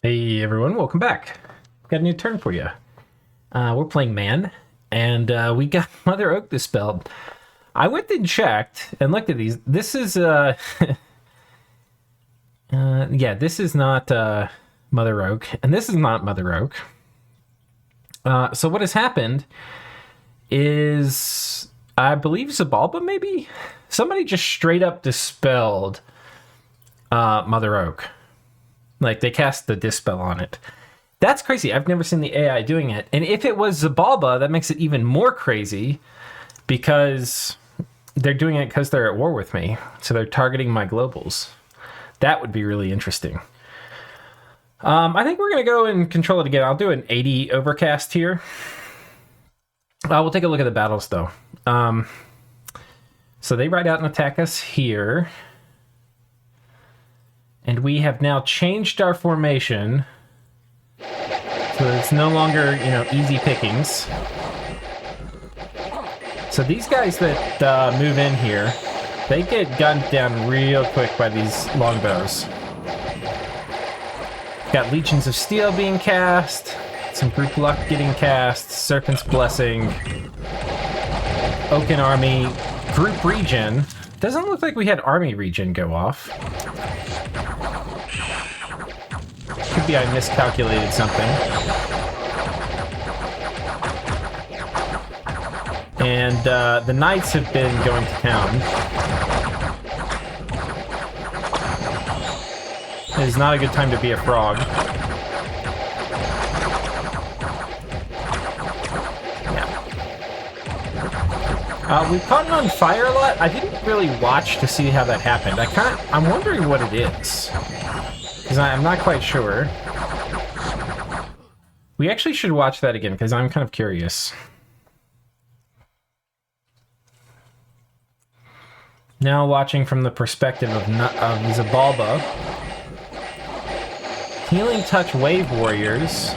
Hey everyone, welcome back. Got a new turn for you. We're playing Man, and we got Mother Oak dispelled. I went and checked and looked at these. This is, yeah, this is not Mother Oak, and this is not Mother Oak. So what has happened is, I believe Xibalban maybe? Somebody just straight up dispelled Mother Oak. Like, they cast the dispel on it. That's crazy. I've never seen the AI doing it. And if it was Xibalba, that makes it even more crazy because they're doing it because they're at war with me. So they're targeting my globals. That would be really interesting. I think we're going to go and control it again. I'll do an 80 overcast here. We'll take a look at the battles, though. So they ride out and attack us here. And we have now changed our formation. So it's no longer, easy pickings. So these guys that move in here, they get gunned down real quick by these longbows. Got Legions of Steel being cast, some Group Luck getting cast, Serpent's Blessing, Oaken Army, Group Regen. Doesn't look like we had Army Regen go off. Could be I miscalculated something. And the Knights have been going to town. It is not a good time to be a frog. Yeah. We caught it on fire a lot. I didn't really watch to see how that happened. I'm wondering what it is. Because I'm not quite sure. We actually should watch that again, because I'm kind of curious. Now watching from the perspective of Xibalba. Healing Touch Wave Warriors.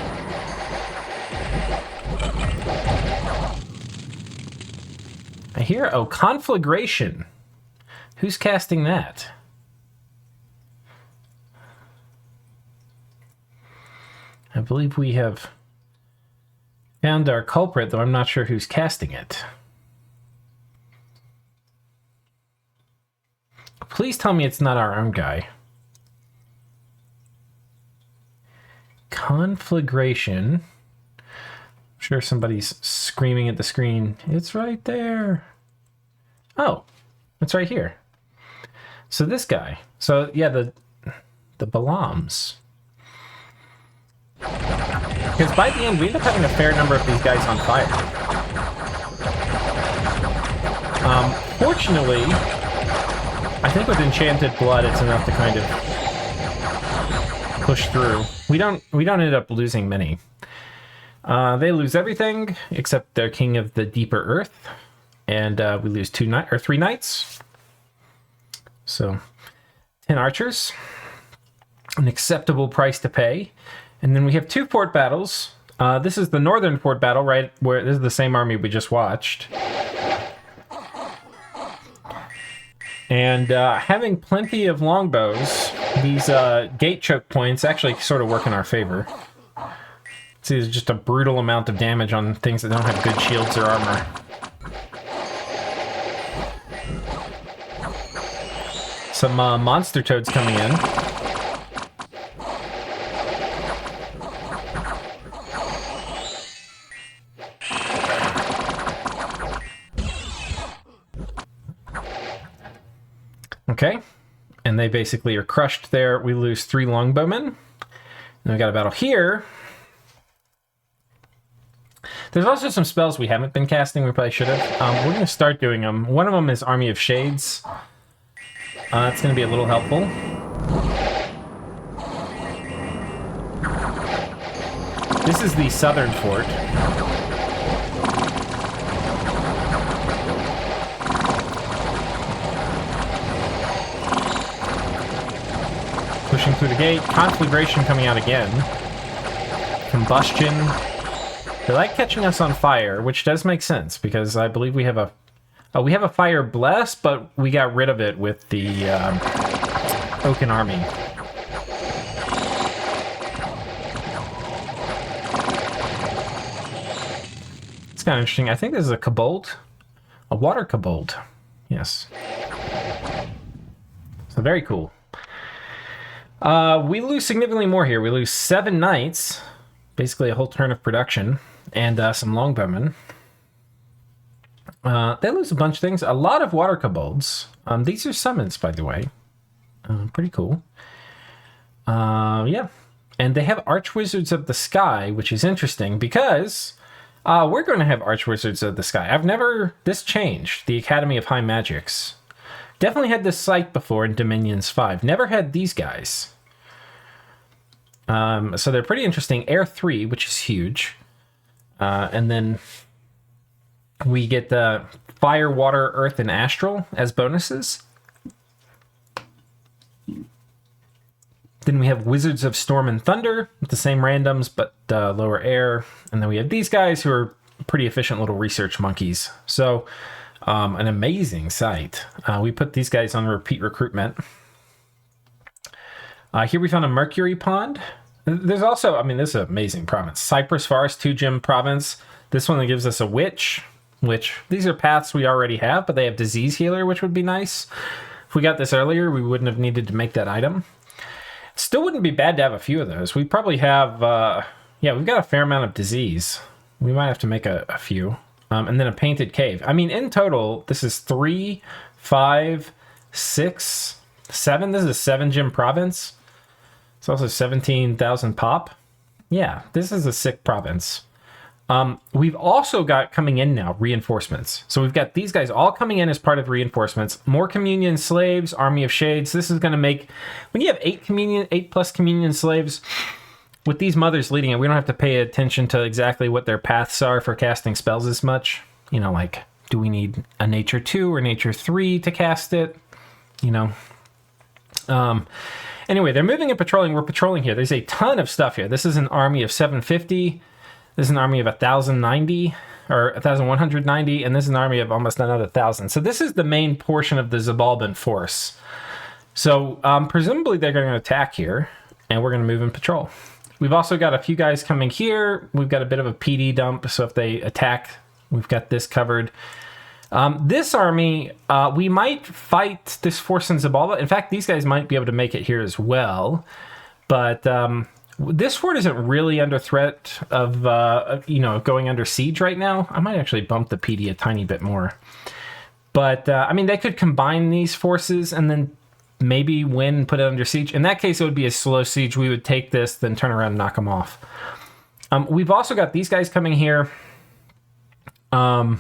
I hear, Conflagration. Who's casting that? I believe we have found our culprit, though I'm not sure who's casting it. Please tell me it's not our own guy. Conflagration. I'm sure somebody's screaming at the screen. It's right there. Oh, it's right here. So this guy. So yeah, the Balams. Because by the end, we end up having a fair number of these guys on fire. Fortunately, I think with Enchanted Blood, it's enough to kind of push through. We don't end up losing many. They lose everything except their King of the Deeper Earth, and we lose 3 knights. So 10 archers, an acceptable price to pay. And then we have 2 fort battles. This is the northern fort battle, right? Where this is the same army we just watched. And having plenty of longbows, these gate choke points actually sort of work in our favor. See, there's just a brutal amount of damage on things that don't have good shields or armor. Some monster toads coming in. Okay, and they basically are crushed there. We lose 3 longbowmen. And we got a battle here. There's also some spells we haven't been casting. We probably should have. We're going to start doing them. One of them is Army of Shades. It's going to be a little helpful. This is the southern fort. Pushing through the gate. Conflagration coming out again. Combustion. They like catching us on fire, which does make sense, because I believe we have a fire bless, but we got rid of it with the Oaken Army. kind of interesting. I think this is a kobold. A water kobold. Yes. So very cool. We lose significantly more here. We lose 7 knights. Basically a whole turn of production. And some longbowmen. They lose a bunch of things. A lot of water kobolds. These are summons, by the way. Pretty cool. Yeah. And they have Archwizards of the Sky, which is interesting because we're going to have Archwizards of the Sky. This changed, the Academy of High Magics. Definitely had this site before in Dominions 5. Never had these guys. So they're pretty interesting. Air 3, which is huge. And then we get the Fire, Water, Earth, and Astral as bonuses. Then we have Wizards of Storm and Thunder with the same randoms, but lower air. And then we have these guys who are pretty efficient little research monkeys. So an amazing site. We put these guys on repeat recruitment. Here we found a Mercury Pond. There's also, I mean, this is an amazing province. Cypress Forest, 2-gem province. This one that gives us a Witch, which these are paths we already have, but they have Disease Healer, which would be nice. If we got this earlier, we wouldn't have needed to make that item. Still wouldn't be bad to have a few of those. We probably have, yeah, we've got a fair amount of disease. We might have to make a few. And then a Painted Cave. I mean, in total, this is 3, 5, 6, 7. This is a 7-gem province. It's also 17,000 pop. Yeah, this is a sick province. We've also got coming in now reinforcements. So we've got these guys all coming in as part of reinforcements. More communion slaves, Army of Shades. This is going to make, when you have 8 plus communion slaves, with these mothers leading it, we don't have to pay attention to exactly what their paths are for casting spells as much. You know, like, do we need a nature 2 or nature 3 to cast it? You know. Anyway, they're moving and patrolling. We're patrolling here. There's a ton of stuff here. This is an army of 750. This is an army of 1,090 or 1,190, and this is an army of almost another 1,000. So this is the main portion of the Xibalban force. So presumably they're going to attack here, and we're going to move and patrol. We've also got a few guys coming here. We've got a bit of a PD dump, so if they attack, we've got this covered. This army, we might fight this force in Xibalba. In fact, these guys might be able to make it here as well. But this fort isn't really under threat of, you know, going under siege right now. I might actually bump the PD a tiny bit more. But, I mean, they could combine these forces and then maybe win and put it under siege. In that case, it would be a slow siege. We would take this, then turn around and knock them off. We've also got these guys coming here to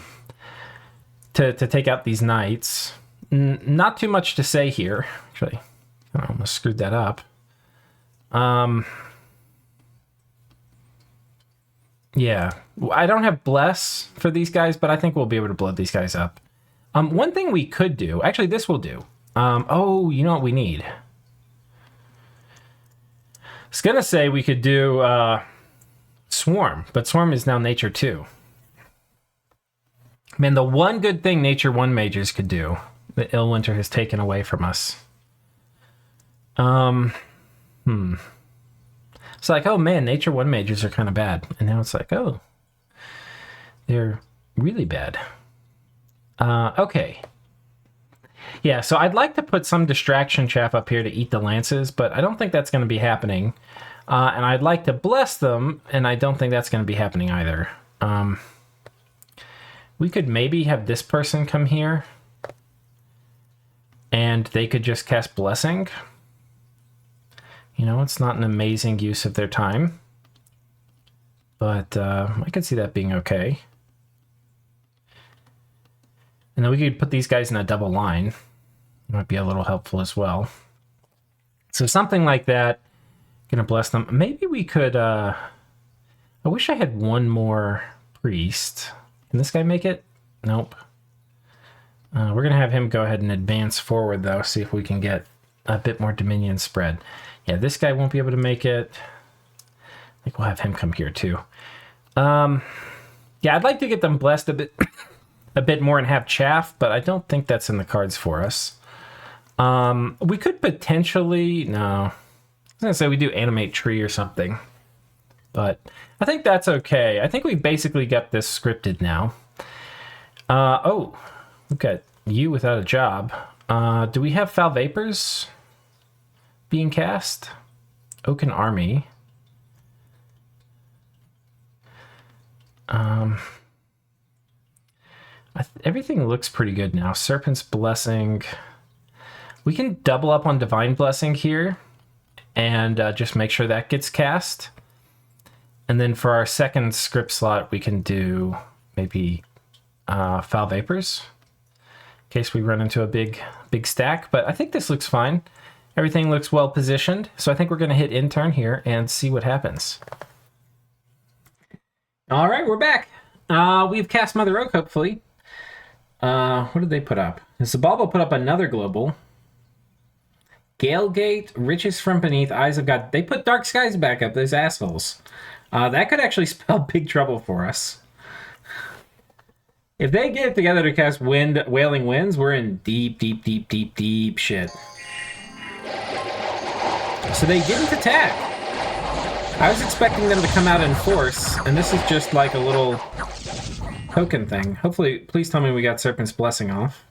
take out these knights. Not too much to say here. Actually, I almost screwed that up. Yeah, I don't have Bless for these guys, but I think we'll be able to blow these guys up. One thing we could do, actually this will do. Oh, you know what we need? I was going to say we could do Swarm, but Swarm is now Nature 2. Man, the one good thing Nature 1 mages could do, that Illwinter has taken away from us. It's like, oh man, Nature 1 mages are kind of bad. And now it's like, oh, they're really bad. Okay. Yeah, so I'd like to put some distraction chaff up here to eat the lances, but I don't think that's going to be happening. And I'd like to bless them, and I don't think that's going to be happening either. We could maybe have this person come here, and they could just cast Blessing. You know, it's not an amazing use of their time, but I could see that being okay. And then we could put these guys in a double line. Might be a little helpful as well. So something like that. Gonna bless them. Maybe we could, I wish I had one more priest. Can this guy make it? Nope. We're gonna have him go ahead and advance forward though, see if we can get a bit more Dominion spread. Yeah, this guy won't be able to make it. I think we'll have him come here too. Yeah, I'd like to get them blessed a bit more and have chaff, but I don't think that's in the cards for us. We could potentially, no. I was gonna say we do animate tree or something. But I think that's okay. I think we basically got this scripted now. Oh, we've got you without a job. Do we have foul vapors being cast? Oaken Army. Everything looks pretty good now. Serpent's Blessing. We can double up on Divine Blessing here and just make sure that gets cast. And then for our second script slot, we can do maybe Foul Vapors in case we run into a big stack. But I think this looks fine. Everything looks well positioned. So I think we're going to hit intern here and see what happens. All right, we're back. We've cast Mother Oak, hopefully. What did they put up? Xibalban put up another global. Galegate, Riches from Beneath, Eyes of God. They put Dark Skies back up, those assholes. That could actually spell big trouble for us. If they get it together to cast Wailing Winds, we're in deep shit. So they didn't attack. I was expecting them to come out in force, and this is just like a little token thing. Hopefully, please tell me we got Serpent's Blessing off.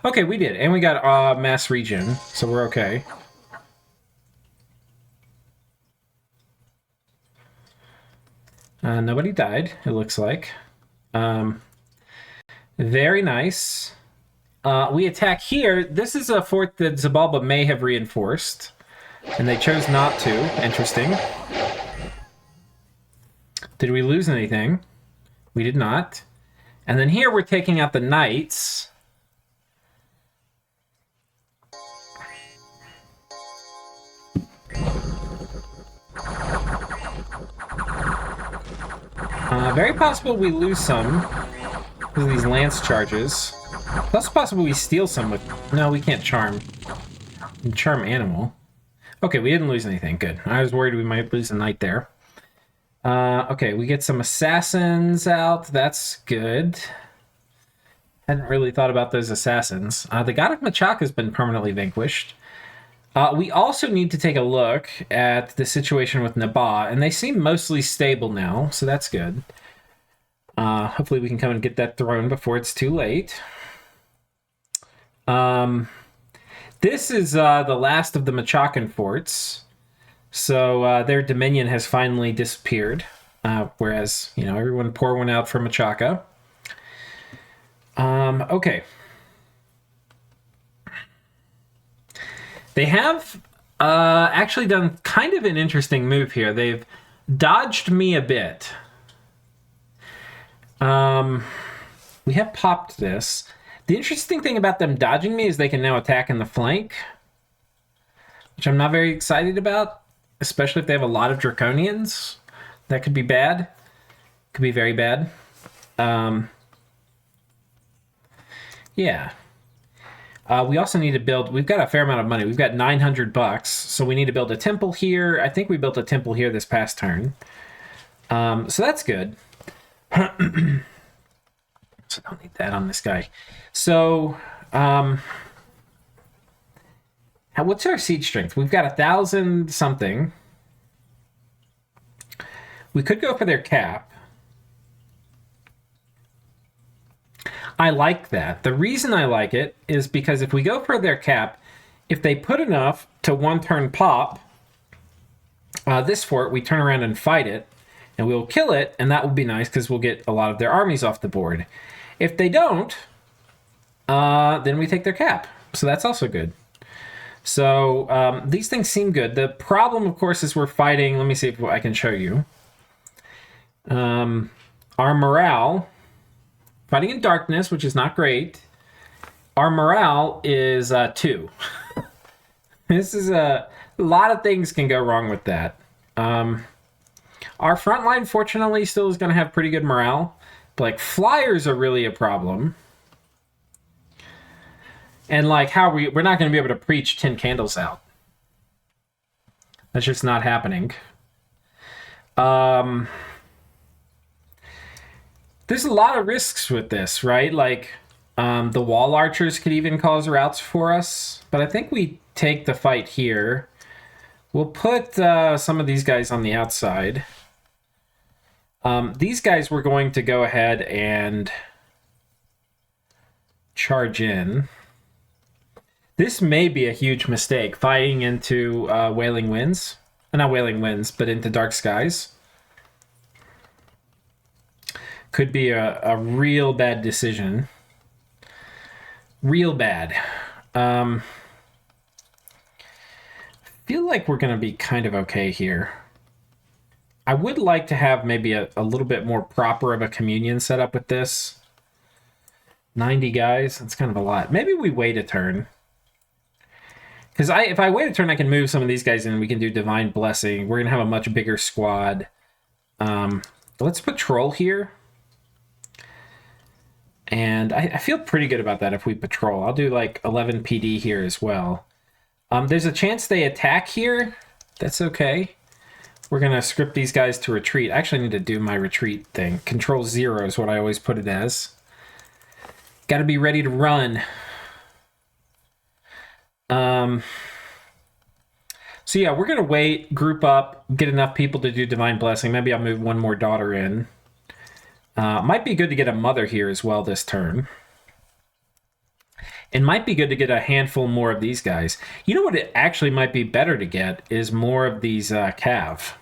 Okay, we did, and we got Mass Regen, so we're okay. Nobody died, it looks like. Very nice. We attack here. This is a fort that Xibalban may have reinforced, and they chose not to. Interesting. Did we lose anything? We did not. And then here we're taking out the knights. Very possible we lose some because of these lance charges. It's also possible we steal some with... No, we can't charm. Charm animal. Okay, we didn't lose anything. Good. I was worried we might lose a knight there. Okay, we get some assassins out. That's good. Hadn't really thought about those assassins. The God of Machaka has been permanently vanquished. We also need to take a look at the situation with Nabah, and they seem mostly stable now, so that's good. Hopefully we can come and get that throne before it's too late. This is the last of the Machakan forts. So their dominion has finally disappeared, whereas, you know, everyone pour one out for Machaka. Okay. They have actually done kind of an interesting move here. They've dodged me a bit. We have popped this. The interesting thing about them dodging me is they can now attack in the flank, which I'm not very excited about. Especially if they have a lot of Draconians. That could be bad. Could be very bad. Yeah. We also need to build... We've got a fair amount of money. We've got 900 bucks. So we need to build a temple here. I think we built a temple here this past turn. So that's good. So don't need that on this guy. So... what's our siege strength? We've got 1,000 something. We could go for their cap. I like that. The reason I like it is because if we go for their cap, if they put enough to one turn pop this fort, we turn around and fight it, and we'll kill it, and that would be nice because we'll get a lot of their armies off the board. If they don't, then we take their cap. So that's also good. So these things seem good. The problem, of course, is we're fighting... Let me see if I can show you. Our morale... Fighting in darkness, which is not great. Our morale is 2. This is a lot of things can go wrong with that. Our front line, fortunately, still is going to have pretty good morale. But, like, flyers are really a problem. And, like, we're not going to be able to preach 10 candles out. That's just not happening. There's a lot of risks with this, right? Like, the wall archers could even cause routes for us. But I think we take the fight here. We'll put some of these guys on the outside. These guys were going to go ahead and charge in. This may be a huge mistake, fighting into Wailing Winds. Not Wailing Winds, but into Dark Skies. Could be a real bad decision. Real bad. Feel like we're going to be kind of okay here. I would like to have maybe a little bit more proper of a communion set up with this. 90 guys, that's kind of a lot. Maybe we wait a turn. Because if I wait a turn, I can move some of these guys in. We can do Divine Blessing. We're going to have a much bigger squad. Let's patrol here. And I feel pretty good about that if we patrol. I'll do like 11 PD here as well. There's a chance they attack here. That's okay. We're going to script these guys to retreat. I actually need to do my retreat thing. Control 0 is what I always put it as. Got to be ready to run. So yeah, we're going to wait, group up, get enough people to do Divine Blessing. Maybe I'll move one more daughter in. Might be good to get a mother here as well this turn. It might be good to get a handful more of these guys. You know what it actually might be better to get is more of these cav.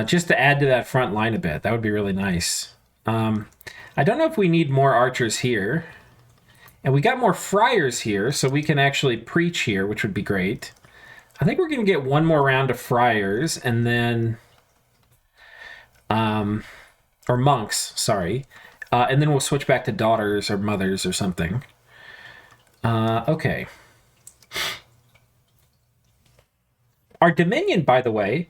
Just to add to that front line a bit. That would be really nice. I don't know if we need more archers here. And we got more friars here, so we can actually preach here, which would be great. I think we're going to get one more round of friars, and then... or monks, sorry. And then we'll switch back to daughters or mothers or something. Okay. Our Dominion, by the way,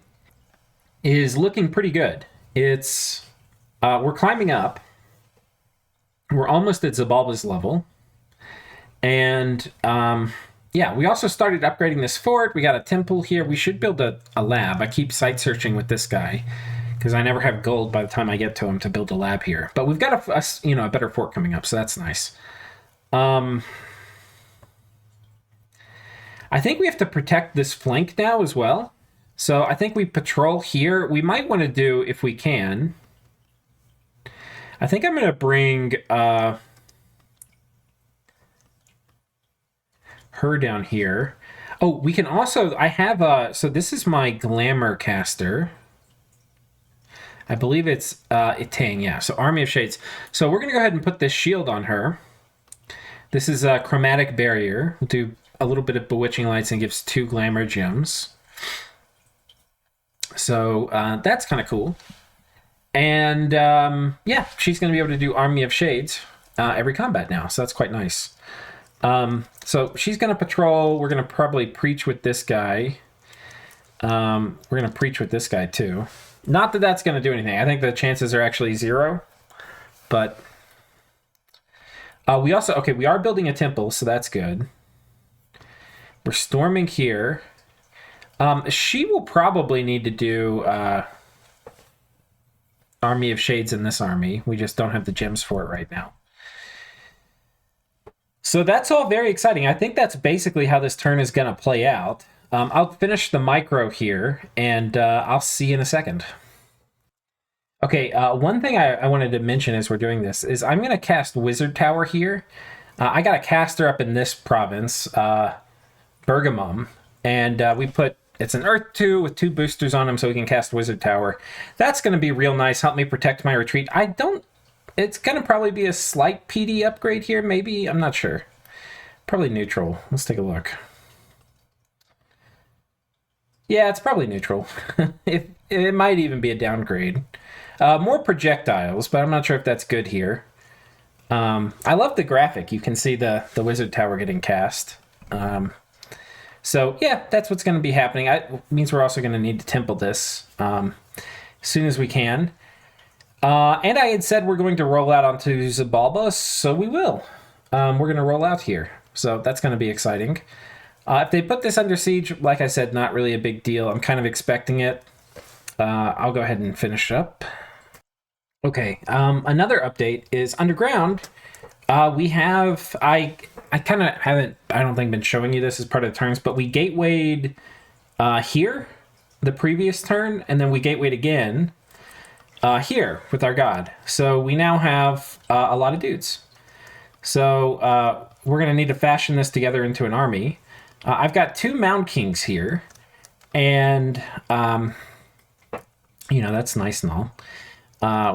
is looking pretty good. It's... we're climbing up. We're almost at Xibalba's level. And, yeah, we also started upgrading this fort. We got a temple here. We should build a lab. I keep site searching with this guy because I never have gold by the time I get to him to build a lab here. But we've got a better fort coming up, so that's nice. I think we have to protect this flank now as well. So I think we patrol here. We might want to do, if we can... I think I'm going to bring... her down here. Oh, we can also... I have so this is my Glamour caster. I believe it's Itang, yeah. So Army of Shades. So we're going to go ahead and put this shield on her. This is a Chromatic Barrier. We'll do a little bit of Bewitching Lights and gives 2 Glamour gems. So that's kind of cool. And yeah, she's going to be able to do Army of Shades every combat now. So that's quite nice. So she's going to patrol. We're going to probably preach with this guy. We're going to preach with this guy too. Not that that's going to do anything. I think the chances are actually 0. But we also... Okay, we are building a temple, so that's good. We're storming here. She will probably need to do Army of Shades in this army. We just don't have the gems for it right now. So that's all very exciting. I think that's basically how this turn is going to play out. I'll finish the micro here, and I'll see you in a second. Okay, one thing I wanted to mention as we're doing this is I'm going to cast Wizard Tower here. I got a caster up in this province, Bergamum, and we put... It's an Earth 2 with 2 boosters on him, so we can cast Wizard Tower. That's going to be real nice, help me protect my retreat. It's going to probably be a slight PD upgrade here, maybe? I'm not sure. Probably neutral. Let's take a look. Yeah, it's probably neutral. It might even be a downgrade. More projectiles, but I'm not sure if that's good here. I love the graphic. You can see the Wizard Tower getting cast. So, yeah, that's what's going to be happening. It means we're also going to need to temple this as soon as we can. And I had said we're going to roll out onto Xibalba, so we will. We're going to roll out here. So that's going to be exciting. If they put this under siege, like I said, not really a big deal. I'm kind of expecting it. I'll go ahead and finish up. Okay, another update is underground. We have... I kind of haven't, I don't think, been showing you this as part of the turns, but we gatewayed here. the previous turn, and then we gatewayed again here with our god. So we now have a lot of dudes. So we're going to need to fashion this together into an army. I've got 2 Mound Kings here, and, that's nice and all.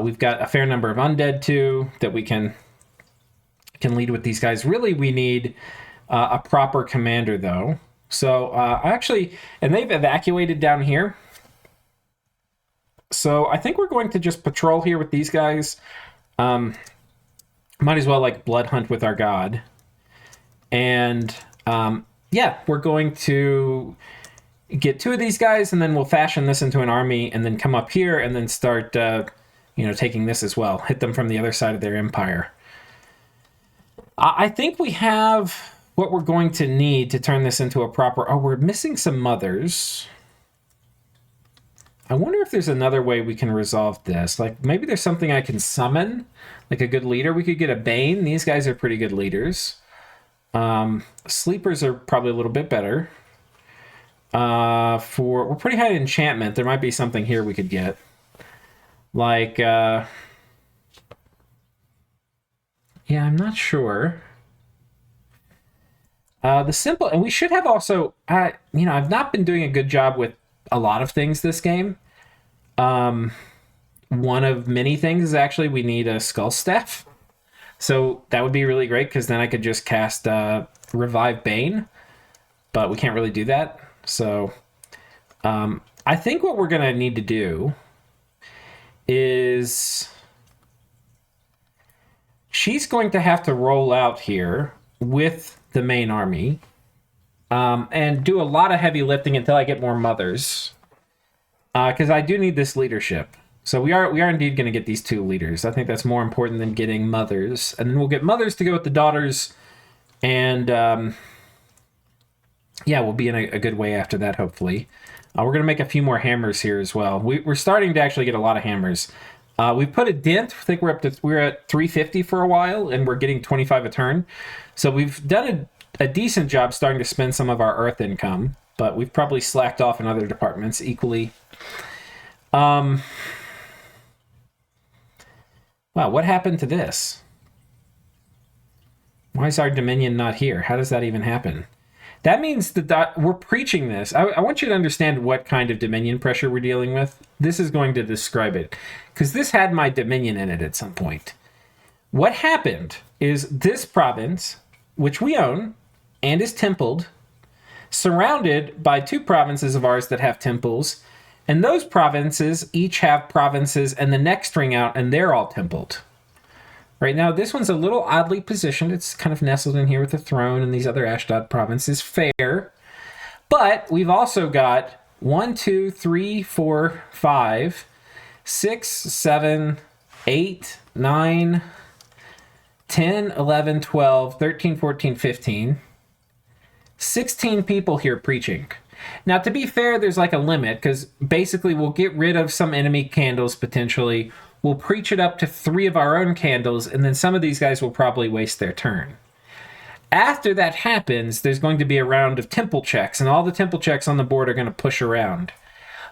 We've got a fair number of undead, too, that we can lead with these guys. Really, we need a proper commander, though. So, and they've evacuated down here. So, I think we're going to just patrol here with these guys. Might as well, blood hunt with our god. And, we're going to get 2 of these guys, and then we'll fashion this into an army, and then come up here, and then start, taking this as well. Hit them from the other side of their empire. I think we have what we're going to need to turn this into a proper... Oh, we're missing some mothers. I wonder if there's another way we can resolve this. Maybe there's something I can summon, like a good leader. We could get a Bane. These guys are pretty good leaders. Sleepers are probably a little bit better. We're pretty high in enchantment. There might be something here we could get. Yeah, I'm not sure. The simple, and we should have also, I've not been doing a good job with a lot of things this game. One of many things is actually we need a Skull Staff. So that would be really great, because then I could just cast Revive Bane, but we can't really do that. So I think what we're going to need to do is she's going to have to roll out here with the main army and do a lot of heavy lifting until I get more mothers, because I do need this leadership. So we are indeed going to get these 2 leaders. I think that's more important than getting mothers. And then we'll get mothers to go with the daughters. And, we'll be in a good way after that, hopefully. We're going to make a few more hammers here as well. We're starting to actually get a lot of hammers. We've put a dent. I think we're at 350 for a while, and we're getting 25 a turn. So we've done a decent job starting to spend some of our earth income, but we've probably slacked off in other departments equally. Wow, what happened to this? Why is our Dominion not here? How does that even happen? That means that we're preaching this. I want you to understand what kind of Dominion pressure we're dealing with. This is going to describe it, because this had my Dominion in it at some point. What happened is this province, which we own and is templed, surrounded by 2 provinces of ours that have temples, and those provinces each have provinces and the next ring out, and they're all templed. Right now, this one's a little oddly positioned. It's kind of nestled in here with the throne and these other Ashdod provinces. Fair. But we've also got 1, 2, 3, 4, 5, 6, 7, 8, 9, 10, 11, 12, 13, 14, 15. 16 people here preaching. Now, to be fair, there's a limit, because basically we'll get rid of some enemy candles potentially. We'll preach it up to 3 of our own candles, and then some of these guys will probably waste their turn. After that happens, there's going to be a round of temple checks, and all the temple checks on the board are going to push around.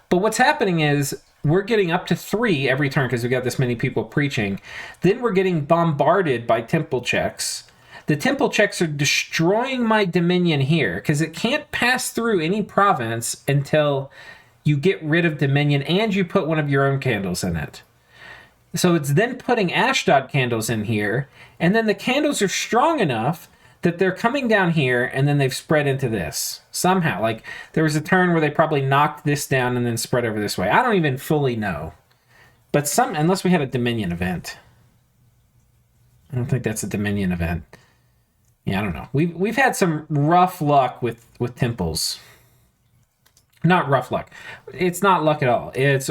But what's happening is we're getting up to 3 every turn because we got this many people preaching. Then we're getting bombarded by temple checks. The temple checks are destroying my Dominion here, because it can't pass through any province until you get rid of Dominion and you put one of your own candles in it. So it's then putting Ashdod candles in here, and then the candles are strong enough that they're coming down here, and then they've spread into this. Somehow. There was a turn where they probably knocked this down and then spread over this way. I don't even fully know. But unless we had a Dominion event. I don't think that's a Dominion event. Yeah, I don't know. We've had some rough luck with temples. Not rough luck. It's not luck at all. It's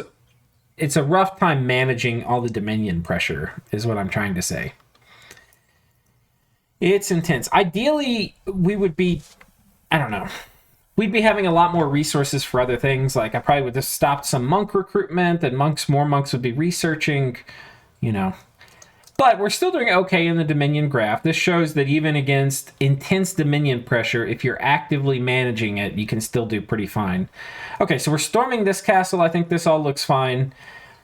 a rough time managing all the Dominion pressure, is what I'm trying to say. It's intense. Ideally, we would be, I don't know, we'd be having a lot more resources for other things. I probably would have stopped some monk recruitment, and more monks would be researching, But we're still doing okay in the Dominion graph. This shows that even against intense Dominion pressure, if you're actively managing it, you can still do pretty fine. Okay, so we're storming this castle. I think this all looks fine.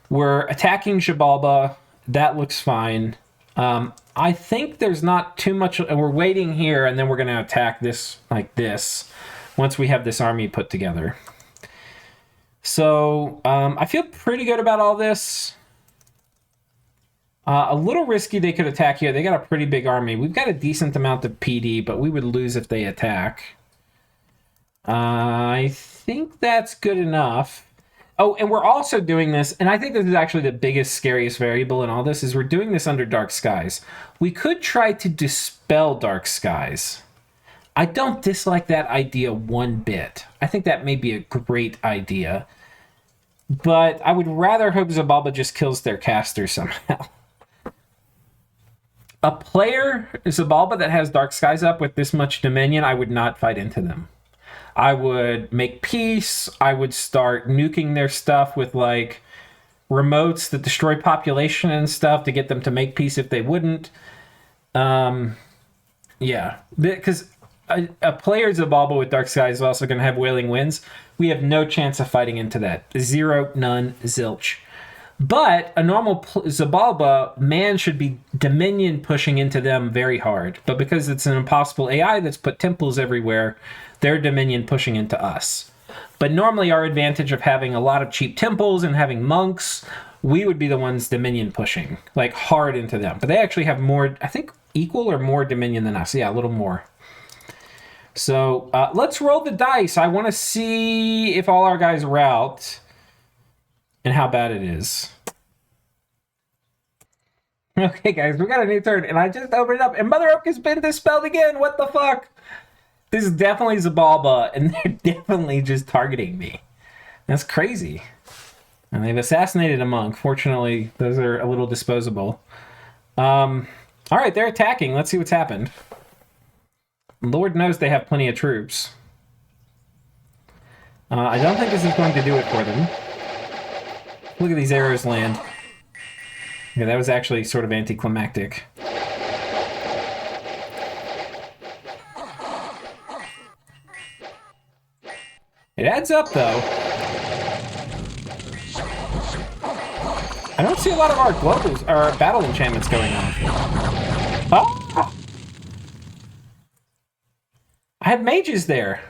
We're attacking Xibalba. That looks fine. I think there's not too much. We're waiting here, and then we're going to attack this like this once we have this army put together. So I feel pretty good about all this. A little risky they could attack here. They got a pretty big army. We've got a decent amount of PD, but we would lose if they attack. I think that's good enough. Oh, and we're also doing this, and I think this is actually the biggest, scariest variable in all this, is we're doing this under dark skies. We could try to dispel dark skies. I don't dislike that idea one bit. I think that may be a great idea. But I would rather hope Xibalba just kills their caster somehow. A player, Xibalba, that has Dark Skies up with this much Dominion, I would not fight into them. I would make peace. I would start nuking their stuff with, like, remotes that destroy population and stuff to get them to make peace if they wouldn't. Yeah. Because a player Xibalba with Dark Skies is also going to have Wailing Winds. We have no chance of fighting into that. Zero, none, zilch. But a normal Xibalba, man should be Dominion pushing into them very hard. But because it's an impossible AI that's put temples everywhere, they're Dominion pushing into us. But normally our advantage of having a lot of cheap temples and having monks, we would be the ones Dominion pushing, like hard into them. But they actually have more, I think, equal or more Dominion than us. Yeah, a little more. So let's roll the dice. I want to see if all our guys rout and how bad it is. Okay, guys, we got a new turn, and I just opened it up, and Mother Oak has been dispelled again. What the fuck? This is definitely Xibalba, and they're definitely just targeting me. That's crazy. And they've assassinated a monk. Fortunately, those are a little disposable. All right, they're attacking. Let's see what's happened. Lord knows they have plenty of troops. I don't think this is going to do it for them. Look at these arrows land. Yeah, that was actually sort of anticlimactic. It adds up, though. I don't see a lot of our globals, our battle enchantments going on. Oh! I had mages there.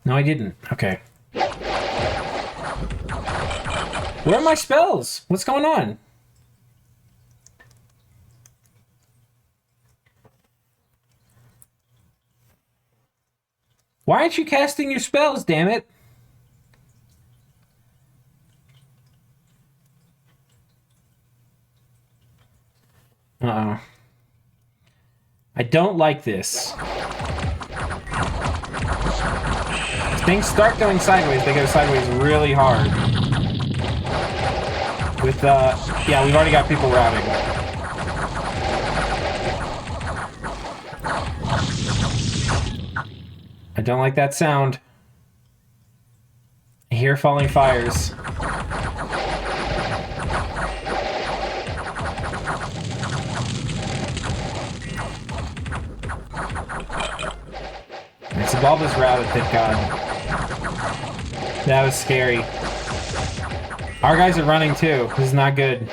No, I didn't. Okay. Where are my spells? What's going on? Why aren't you casting your spells, damn it? Uh-oh. I don't like this. If things start going sideways, they go sideways really hard. With, yeah, we've already got people routing. I don't like that sound. I hear falling fires. Xibalba's routed, thank God. That was scary. Our guys are running too. This is not good.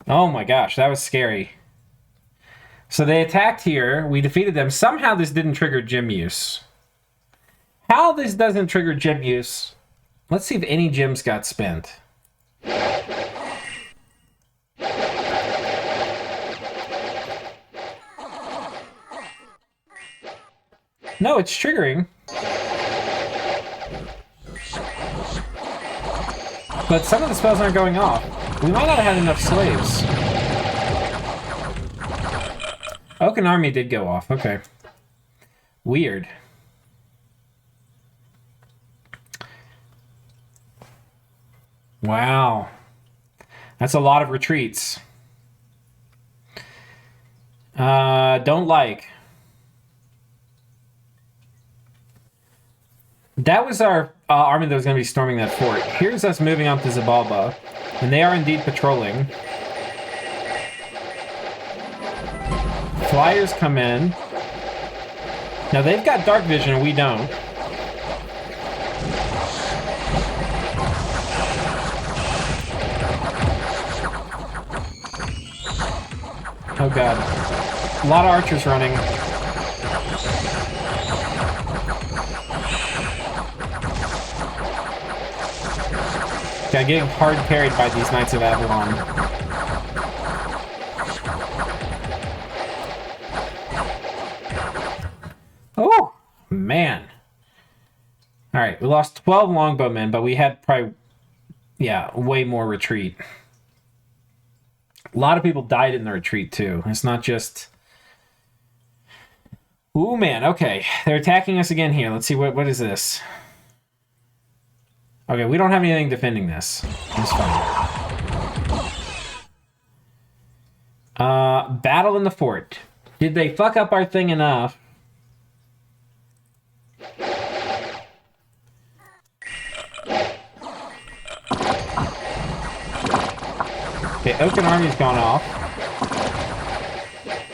Oh my gosh, that was scary. So they attacked here. We defeated them. Somehow this didn't trigger gem use. How this doesn't trigger gem use? Let's see if any gems got spent. No, it's triggering. But some of the spells aren't going off. We might not have had enough slaves. Oaken Army did go off. Okay. Weird. Wow. That's a lot of retreats. Don't like. That was our army that was going to be storming that fort. Here's us moving on to Xibalba, and they are indeed patrolling. Flyers come in. Now they've got dark vision and we don't. Oh god. A lot of archers running. Okay, getting hard carried by these Knights of Avalon. Oh, man. Alright, we lost 12 longbowmen, but we had probably, yeah, way more retreat. A lot of people died in the retreat, too. It's not just... Ooh, man, okay. They're attacking us again here. Let's see, what is this? Okay, we don't have anything defending this. It's fine. Battle in the fort. Did they fuck up our thing enough? Okay, Oaken Army's gone off.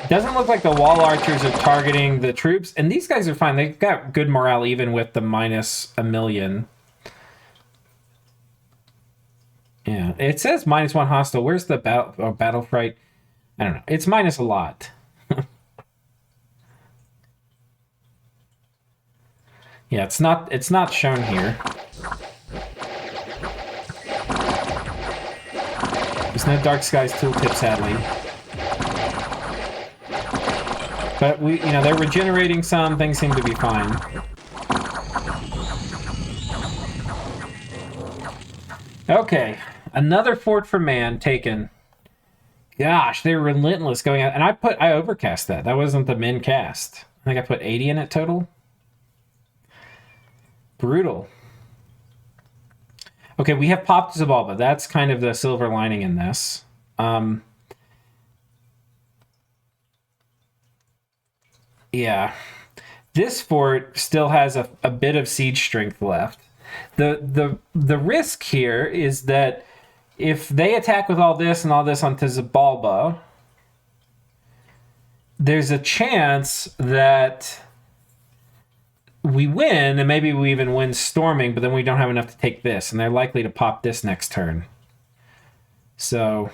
Doesn't look like the wall archers are targeting the troops. And these guys are fine. They've got good morale even with the minus a million. Yeah, it says -1 hostile. Where's the battle fright? I don't know. It's minus a lot. Yeah, it's not shown here. There's no Dark Skies tooltip, sadly. But they're regenerating some. Things seem to be fine. Okay, another fort for man taken. Gosh, they're relentless going out. And I overcast that. That wasn't the min cast. I think I put 80 in it total. Brutal. Okay, we have popped Xibalba. That's kind of the silver lining in this. Yeah. This fort still has a bit of siege strength left. The risk here is that if they attack with all this and all this onto Xibalba, there's a chance that we win, and maybe we even win storming, but then we don't have enough to take this, and they're likely to pop this next turn. So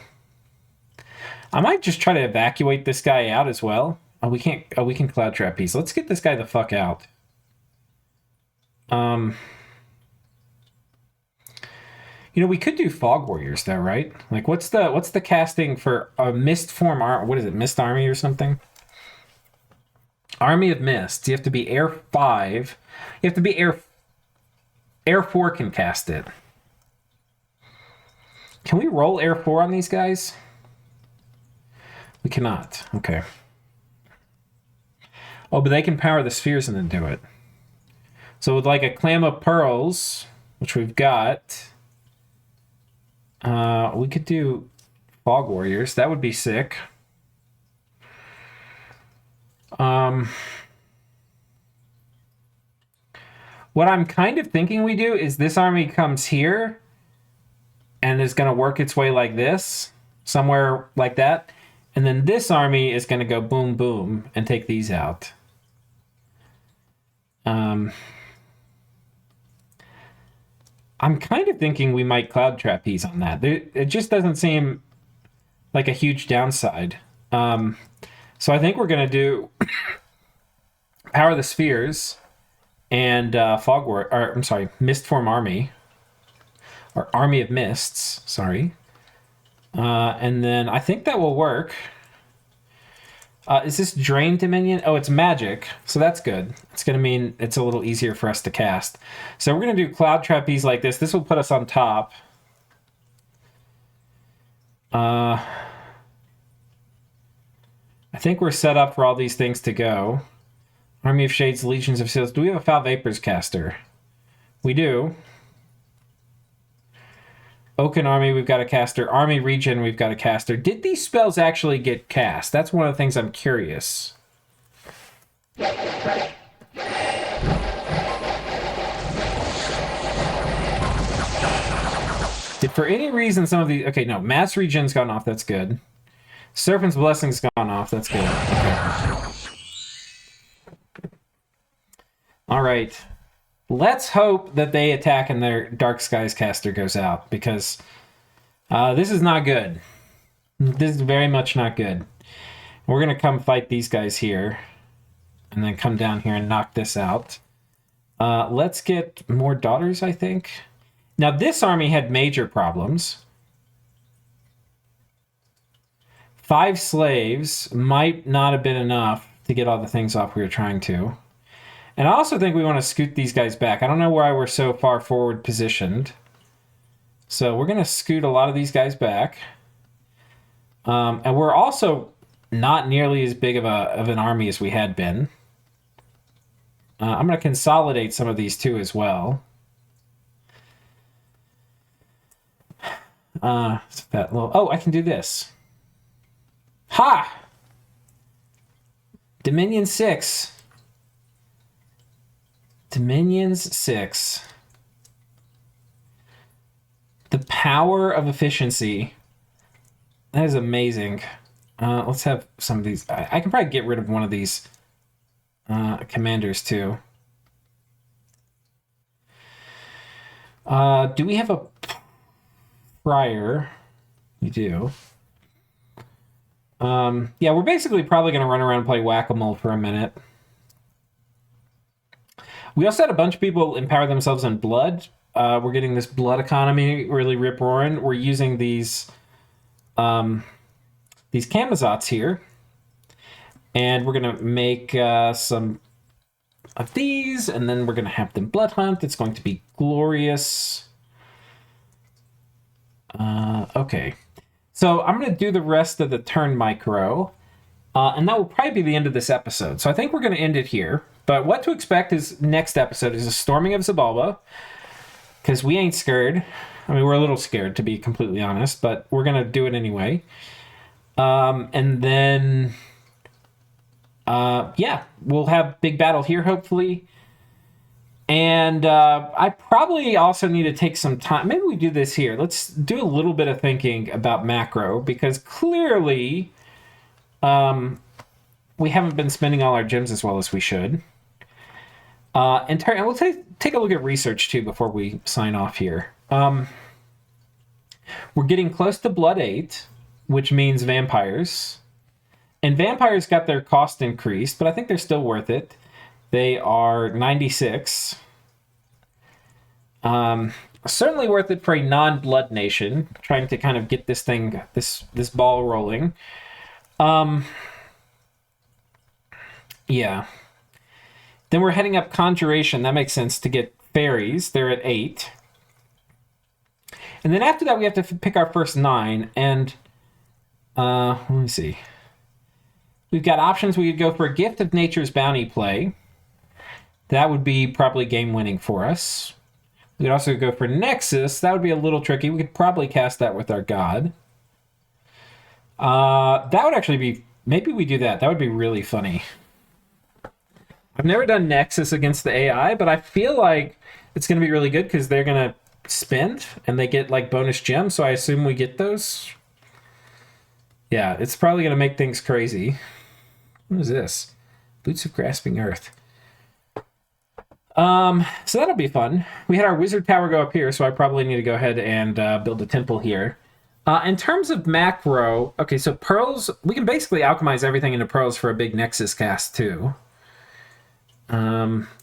I might just try to evacuate this guy out as well. Oh, we can't. Oh, we can cloud trap piece. Let's get this guy the fuck out. We could do fog warriors though, right? Like, what's the casting for a mist form? What is it? Mist army or something? Army of Mists. You have to be Air 5. You have to be Air 4 can cast it. Can we roll Air 4 on these guys? We cannot. Okay. Oh, but they can power the spheres and then do it. So with like a Clam of Pearls, which we've got, we could do Fog Warriors. That would be sick. What I'm kind of thinking we do is this army comes here and is going to work its way like this, somewhere like that. And then this army is going to go boom, boom, and take these out. I'm kind of thinking we might cloud trap these on that. It just doesn't seem like a huge downside. So I think we're going to do Power the Spheres and Mistform Army. Or Army of Mists, sorry. And then I think that will work. Is this Drain Dominion? Oh, it's magic, so that's good. It's going to mean it's a little easier for us to cast. So we're going to do Cloud Trapeze like this. This will put us on top. I think we're set up for all these things to go. Army of Shades, Legions of Seals. Do we have a Foul Vapors caster? We do. Oaken Army, we've got a caster. Army Regen, we've got a caster. Did these spells actually get cast? That's one of the things I'm curious. If for any reason some of the... Okay, no. Mass regen's gone off. That's good. Serpent's Blessing's gone off. That's good. Okay. All right. Let's hope that they attack and their Dark Skies caster goes out, because this is not good. This is very much not good. We're going to come fight these guys here, and then come down here and knock this out. Let's get more daughters, I think. Now, this army had major problems. 5 slaves might not have been enough to get all the things off we were trying to. And I also think we want to scoot these guys back. I don't know why we're so far forward positioned. So we're going to scoot a lot of these guys back. And we're also not nearly as big of an army as we had been. I'm going to consolidate some of these too as well. Oh, I can do this. Ha! Dominion 6. Dominions 6. The power of efficiency. That is amazing. Let's have some of these. I can probably get rid of one of these commanders too. Do we have a prior? We do. Yeah, we're basically probably going to run around and play whack-a-mole for a minute. We also had a bunch of people empower themselves in blood. We're getting this blood economy really rip-roaring. We're using these Kamazots here. And we're going to make some of these, and then we're going to have them blood hunt. It's going to be glorious. Okay. So I'm going to do the rest of the turn micro, and that will probably be the end of this episode. So I think we're going to end it here. But what to expect is next episode is a storming of Xibalba, because we ain't scared. I mean, we're a little scared, to be completely honest, but we're going to do it anyway. And then, yeah, we'll have big battle here, hopefully. And I probably also need to take some time. Maybe we do this here. Let's do a little bit of thinking about macro, because clearly we haven't been spending all our gems as well as we should. And we'll take a look at research, too, before we sign off here. We're getting close to Blood 8, which means vampires. And vampires got their cost increased, but I think they're still worth it. They are 96. Certainly worth it for a non-blood nation, trying to kind of get this thing, this ball rolling. Yeah. Then we're heading up Conjuration. That makes sense to get fairies. They're at 8. And then after that, we have to pick our first 9. And let me see. We've got options. We could go for a Gift of Nature's Bounty play. That would be probably game-winning for us. We could also go for Nexus. That would be a little tricky. We could probably cast that with our god. That would actually be... Maybe we do that. That would be really funny. I've never done Nexus against the AI, but I feel like it's going to be really good because they're going to spend and they get like bonus gems, so I assume we get those. Yeah, it's probably going to make things crazy. What is this? Boots of Grasping Earth. So that'll be fun. We had our wizard tower go up here, so I probably need to go ahead and build a temple here. In terms of macro, okay, so pearls, we can basically alchemize everything into pearls for a big Nexus cast too.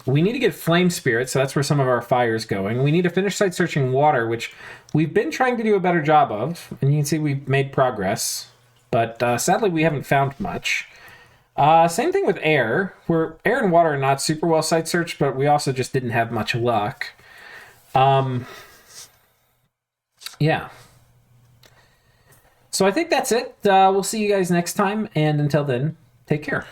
We need to get Flame Spirit, so that's where some of our fire's going. We need to finish site searching water, which we've been trying to do a better job of, and you can see we've made progress, but sadly we haven't found much. Same thing with air, where air and water are not super well site searched, but we also just didn't have much luck. Yeah. So I think that's it. We'll see you guys next time, and until then, take care.